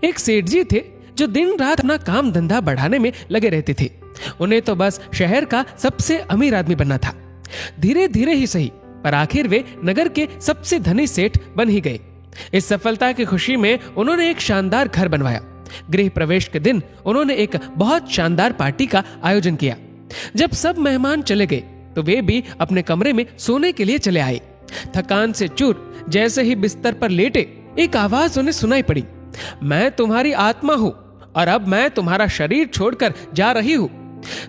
एक सेठ जी थे जो दिन रात अपना काम धंधा बढ़ाने में लगे रहते थे। उन्हें तो बस शहर का सबसे अमीर आदमी बनना था। धीरे धीरे ही सही, पर आखिर वे नगर के सबसे धनी सेठ बन ही गए। इस सफलता की खुशी में उन्होंने एक शानदार घर बनवाया। गृह प्रवेश के दिन उन्होंने एक बहुत शानदार पार्टी का आयोजन किया। जब सब मेहमान चले गए तो वे भी अपने कमरे में सोने के लिए चले आए। थकान से चूर जैसे ही बिस्तर पर लेटे, एक आवाज उन्हें सुनाई पड़ी, मैं तुम्हारी आत्मा हूं और अब मैं तुम्हारा शरीर छोड़कर जा रही हूं।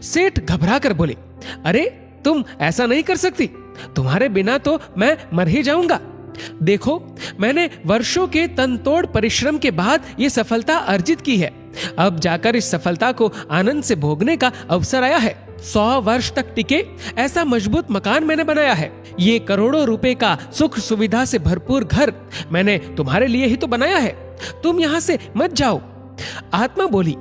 सेठ घबरा कर बोले, अरे तुम ऐसा नहीं कर सकती, तुम्हारे बिना तो मैं मर ही जाऊंगा। देखो, मैंने वर्षों के तनतोड़ परिश्रम के बाद ये सफलता अर्जित की है। अब जाकर इस सफलता को आनंद से भोगने का अवसर आया है। 100 वर्ष तक टिके ऐसा मजबूत मकान मैंने बनाया है। ये करोड़ों रुपए का सुख सुविधा से भरपूर घर मैंने तुम्हारे लिए ही तो बनाया है। तुम यहाँ से मत जाओ। आत्मा बोली,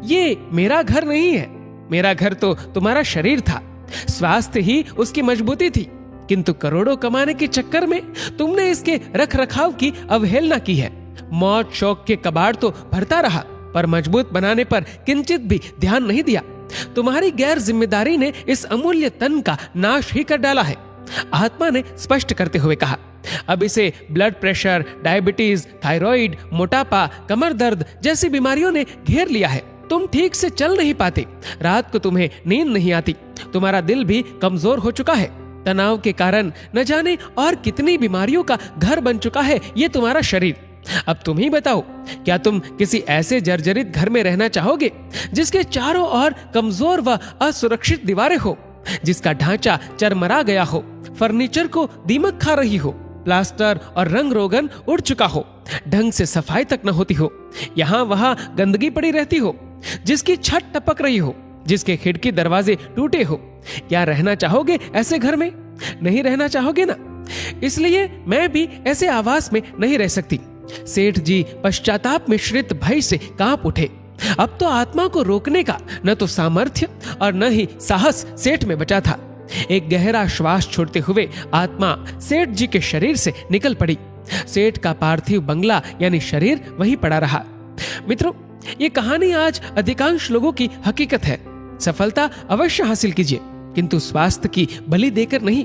ये मेरा घर नहीं है, मेरा घर तो तुम्हारा शरीर था। स्वास्थ्य ही उसकी मजबूती थी, किंतु करोड़ों कमाने के चक्कर में तुमने इसके रख रखाव की अवहेलना की है। मौत शौक के कबाड़ तो भरता रहा, पर मजबूत बनाने पर किंचित भी ध्यान नहीं दिया। तुम्हारी गैर जिम्मेदारी ने इस अमूल्य तन का नाश ही कर डाला है। आत्मा ने स्पष्ट करते हुए कहा, अब इसे ब्लड प्रेशर, डायबिटीज, थायराइड, मोटापा, कमर दर्द जैसी बीमारियों ने घेर लिया है। तुम ठीक से चल नहीं पाते, रात को तुम्हें नींद नहीं आती, तुम्हारा दिल भी कमजोर हो चुका है। तनाव के कारण न जाने और कितनी बीमारियों का घर बन चुका है ये तुम्हारा शरीर। अब तुम ही बताओ, क्या तुम किसी ऐसे जर्जरित घर में रहना चाहोगे जिसके चारों ओर कमजोर व असुरक्षित दीवारें हो, जिसका ढांचा चरमरा गया हो, फर्नीचर को दीमक खा रही हो, प्लास्टर और रंग रोगन उड़ चुका हो, ढंग से सफाई तक न होती हो, यहाँ वहां गंदगी पड़ी रहती हो, जिसकी छत टपक रही हो, जिसके खिड़की दरवाजे टूटे हो? क्या रहना चाहोगे ऐसे घर में? नहीं रहना चाहोगे ना? इसलिए मैं भी ऐसे आवास में नहीं रह सकती। सेठ जी पश्चाताप मिश्रित भय से कांप उठे। अब तो आत्मा को रोकने का न तो सामर्थ्य और न ही साहस सेठ में बचा था। एक गहरा श्वास छोड़ते हुए आत्मा सेठ जी के शरीर से निकल पड़ी। सेठ का पार्थिव बंगला यानी शरीर वहीं पड़ा रहा। मित्रों, ये कहानी आज अधिकांश लोगों की हकीकत है। सफलता अवश्य हासिल कीजिए, किंतु स्वास्थ्य की बलि देकर नहीं,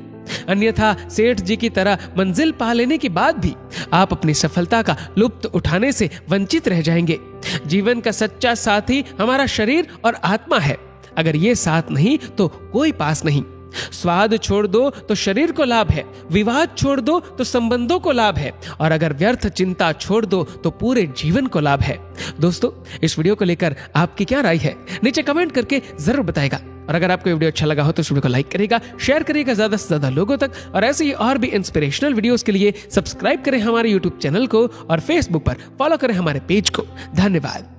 अन्यथा सेठ जी की तरह मंजिल पा लेने के बाद भी आप अपनी सफलता का लुत्फ उठाने से वंचित रह जाएंगे। जीवन का सच्चा साथी हमारा शरीर और आत्मा है। अगर ये साथ नहीं तो कोई पास नहीं। स्वाद छोड़ दो तो शरीर को लाभ है, विवाद छोड़ दो तो संबंधों को लाभ है, और अगर व्यर्थ चिंता छोड़ दो तो पूरे जीवन को लाभ है। दोस्तों, इस वीडियो को लेकर आपकी क्या राय है नीचे कमेंट करके जरूर बताएगा। और अगर आपको वीडियो अच्छा लगा हो तो इस वीडियो को लाइक करेगा, शेयर करेगा ज्यादा से ज्यादा लोगों तक, और ऐसे ही और भी इंस्पिरेशनल वीडियोस के लिए सब्सक्राइब करें हमारे यूट्यूब चैनल को और फेसबुक पर फॉलो करें हमारे पेज को। धन्यवाद।